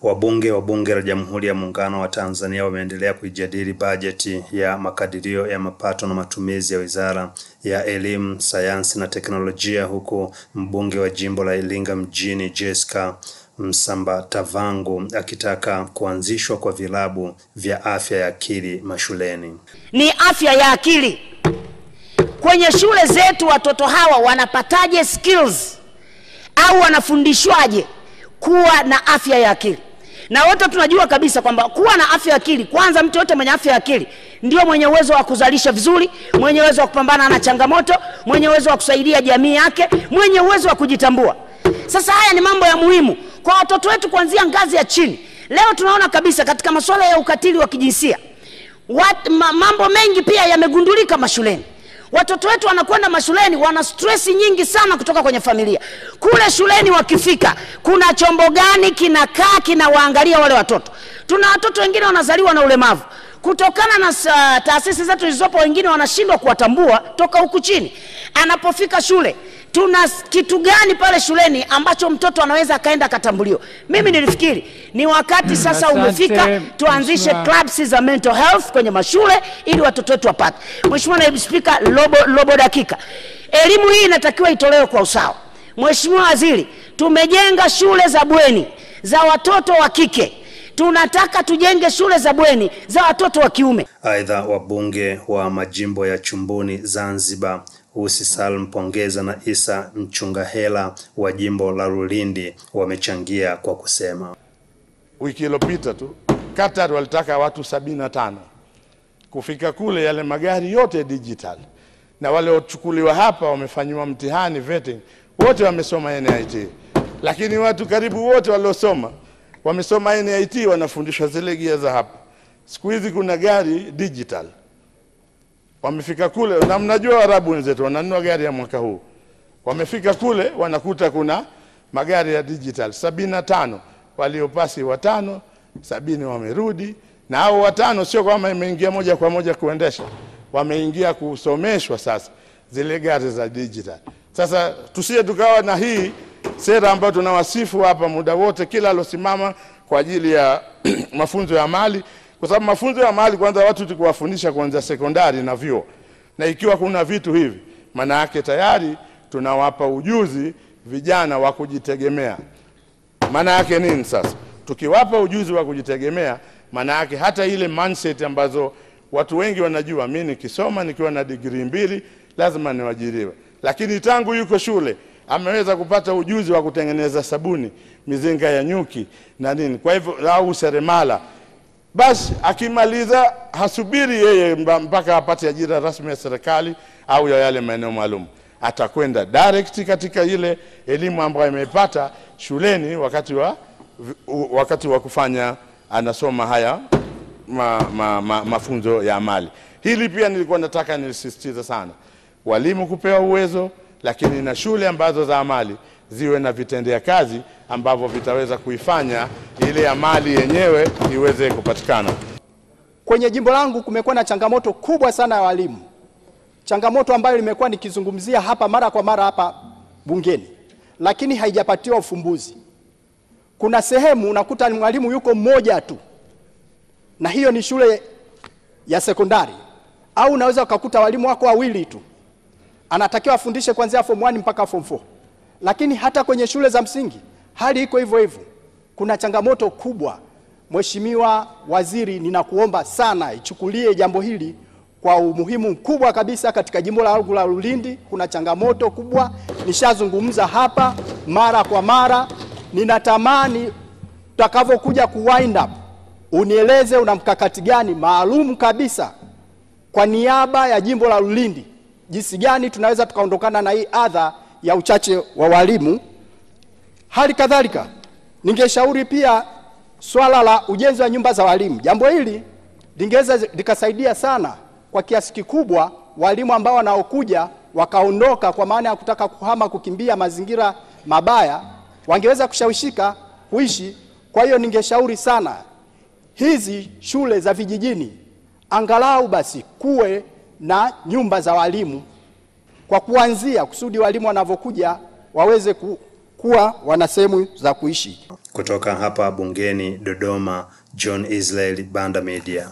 Wabunge wa Bunge la Jamhuri ya Muungano wa Tanzania wameendelea kujadili bajeti ya makadirio ya mapato na matumizi ya Wizara ya Elimu, Sayansi na Teknolojia, huku mbunge wa jimbo la Iringa mjini Jessica Msambatavangu akitaka kuanzishwa kwa vilabu vya afya ya akili mashuleni. Ni afya ya akili. Kwenye shule zetu watoto hawa wanapataje skills au wanafundishwaje kuwa na afya ya akili? Na wote tunajua kabisa kwamba kuwa na afya ya akili, kwanza mtu yote mwenye afya ya akili ndio mwenye uwezo wa kuzalisha vizuri, mwenye uwezo wa kupambana na changamoto, mwenye uwezo wa kusaidia jamii yake, mwenye uwezo wa kujitambua. Sasa haya ni mambo ya muhimu kwa watoto wetu kuanzia ngazi ya chini. Leo tunaona kabisa katika masuala ya ukatili wa kijinsia, mambo mengi pia yamegundulika mashuleni. Watoto wetu wanakwenda mashuleni wana stress nyingi sana kutoka kwenye familia. Kule shuleni wakifika, kuna chombo gani kinakaa kinawaangalia wale watoto? Tuna watoto wengine wanazaliwa na ulemavu. Kutokana na taasisi zetu zilizopo, wengine wanashindwa kuwatambua toka huku chini. Anapofika shule, tuna kitu gani pale shuleni ambacho mtoto anaweza akaenda akatambuliwa? Mimi nilifikiri ni wakati sasa umefika tuanzishe clubs za mental health kwenye mashule ili watoto wetu wapate. Mheshimiwa Naibu Spika, lobo dakika. Elimu hii inatakiwa itolewe kwa usawa. Mheshimiwa Waziri, tumejenga shule za bweni za watoto wa kike. Tunataka tujenge shule za bweni za watoto wa kiume. Aidha, wabunge wa majimbo ya Chumbuni, Zanzibar, Ussi Salum Pongeza na Isa Mchungahela wa jimbo la Lulindi wamechangia kwa kusema, wiki iliyopita tu Qatar walitaka watu 75. Kufika kule yale magari yote digital. Na wale wachukuliwa hapa wamefanywa mtihani vetting, wote wamesoma NIT. Lakini watu karibu wote waliosoma wamesoma NIT wanafundishwa zile gia za hapa. Siku hizi kuna gari digital. Wamefika kule, na mnajua Waarabu wenzetu wananunua gari ya mwaka huu. Wamefika kule wanakuta kuna magari ya digital 75, waliopasi 5, 70 wamerudi. Na hao 5 sio kama imeingia moja kwa moja kuendesha, wameingia kusomeshwa sasa zile gari za digital. Sasa tusije tukawa na hii sera ambayo tunawasifu hapa muda wote kila alosimama kwa ajili ya mafunzo ya amali, kwa sababu mafunzo ya amali kwanza watu tukiwafundisha kuanzia sekondari na vyuo. Na ikiwa kuna vitu hivi, maana yake tayari tunawapa ujuzi vijana wa kujitegemea. Maana yake nini sasa? Tukiwapa ujuzi wa kujitegemea, maana yake hata ile mindset ambazo watu wengi wanajua, mimi nikisoma nikiwa na degree 2 lazima niajiriwe. Lakini tangu yuko shule ameweza kupata ujuzi wa kutengeneza sabuni, mizinga ya nyuki na nini. Kwa hivyo au seremala, basi akimaliza hasubiri yeye mpaka apate ajira rasmi ya serikali au ya yale maeneo maalum. Atakwenda direct katika ile elimu ambayo amepata shuleni wakati wa kufanya anasoma haya mafunzo ya amali. Hili pia nilikuwa nataka nilisisitiza sana. Walimu kupewa uwezo, lakini na shule ambazo za amali ziwe na vitendea kazi ambavyo vitaweza kuifanya ile amali yenyewe iweze kupatikana. Kwenye jimbo langu kumekuwa na changamoto kubwa sana ya walimu. Changamoto ambayo nimekuwa nikizungumzia hapa mara kwa mara hapa bungeni, lakini haijapatiwa ufumbuzi. Kuna sehemu unakuta mwalimu yuko mmoja tu, na hiyo ni shule ya sekondari, au unaweza ukakuta walimu wako wawili tu. Anatakiwa afundishe kuanzia form 1 mpaka form 4. Lakini hata kwenye shule za msingi hali iko hivyo hivyo. Kuna changamoto kubwa. Mheshimiwa Waziri, ninakuomba sana ichukulie jambo hili kwa umuhimu mkubwa kabisa. Katika jimbo la Lulindi kuna changamoto kubwa, nishazungumza hapa mara kwa mara. Ninatamani tutakavyokuja wind up unieleze una mkakati gani maalum kabisa kwa niaba ya jimbo la Lulindi, jinsi gani tunaweza tukaondokana na hii adha ya uchache wa walimu. Hali kadhalika ningeshauri pia swala la ujenzi wa nyumba za walimu. Jambo hili lingeweza likasaidia sana kwa kiasi kikubwa walimu ambao wanaokuja wakaondoka kwa maana ya kutaka kuhama, kukimbia mazingira mabaya, wangeweza kushawishika kuishi. Kwa hiyo ningeshauri sana hizi shule za vijijini angalau basi kuwe na nyumba za walimu kwa kuanzia, kusudi walimu wanavyokuja waweze kuwa wana sehemu za kuishi. Kutoka hapa bungeni Dodoma, John Israel, Banda Media.